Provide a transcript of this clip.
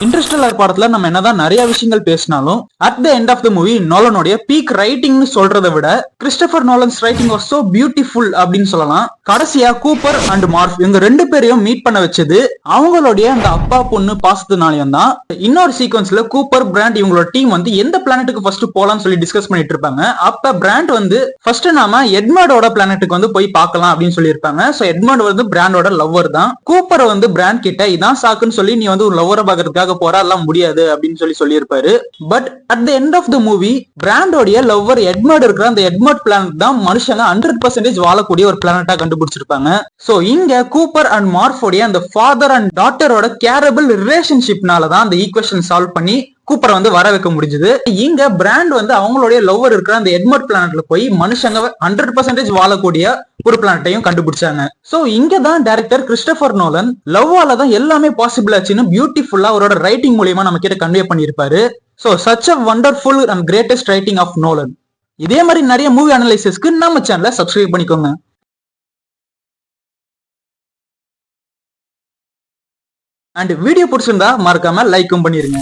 Interstellar படத்துல நம்ம என்னதான் நிறைய விஷயங்கள் பேசினாலும் at the end of the movie நோலனுடைய பீக் ரைட்டிங்னு சொல்றதை விட Christopher Nolan's writing was so beautiful அப்படின்னு சொல்லலாம். கடைசியா கூப்பர் அண்ட் மார்ஃப் இவங்க ரெண்டு பேரையும் மீட் பண்ண வச்சது அவங்களுடைய அந்த அப்பா பொண்ணு பாசத்தினாலையும் தான். இன்னொரு சீக்வன்ஸ்ல கூப்பர் பிராண்ட் இவங்களோட டீம் வந்து எந்த பிளானட்டுக்கு ஃபர்ஸ்ட் போலாம்னு சொல்லி டிஸ்கஸ் பண்ணிட்டு இருப்பாங்க. அப்ப பிராண்ட் வந்து ஃபர்ஸ்ட் நாம எட்மர்டோட பிளானட்டுக்கு வந்து போய் பார்க்கலாம் அப்படின்னு சொல்லி இருப்பாங்க. சோ எட்மர்ட் வந்து பிராண்டோட லவ்வர் தான். கூப்பர் வந்து பிராண்ட் கிட்ட இதான் சாக்குன்னு சொல்லி நீ வந்து ஒரு லவ்வரை பாக்குறதுக்காக போராடலாம் முடியாது அப்படின்னு சொல்லியிருப்பாரு. But at the end of the movie பிராண்டோடைய லவ்வர் எட்மர்ட் இருக்கிற அந்த எட்மர்ட் பிளானட் தான் மனுஷங்க 100% வாழக்கூடிய ஒரு பிளானட்டா கண்டுபிடிச்சிருப்பாங்க. சோ இங்க கூப்பர் அண்ட் மார்ஃபோடைய அந்த ஃபாதர் அண்ட் டாட்டரோட கேரபிள் ரிலேஷன்ஷிப்னால தான் அந்த ஈக்குவேஷன் சால்வ் பண்ணி கூப்பரை வந்து வர வைக்க முடிஞ்சது. இங்க பிராண்ட் வந்து அவங்களுடைய லவ்வர் இருக்கிற அந்த எட்மர்ட் பிளானட்ல போய் மனுஷங்க 100% வாழக்கூடிய ஒரு பிளானட்டையும் கண்டுபிடிச்சாங்க. சோ இங்க தான் டைரக்டர் கிறிஸ்டோபர் நோலன் லவ்வால தான் எல்லாமே பாசிபிள் ஆச்சுன்னு பியூட்டிஃபுல்லா அவரோட ரைட்டிங் மூலியமா நம்ம கிட்ட கன்வே பண்ணியிருப்பாரு. So such a wonderful and greatest writing of Nolan. இதே மாதிரி நிறைய மூவி அனலைசிஸ்க்கு நம்ம சேனலை சப்ஸ்கிரைப் பண்ணிக்கோங்க. அண்ட் வீடியோ பிடிச்சிருந்தா மறக்காம லைக்கும் பண்ணிருங்க.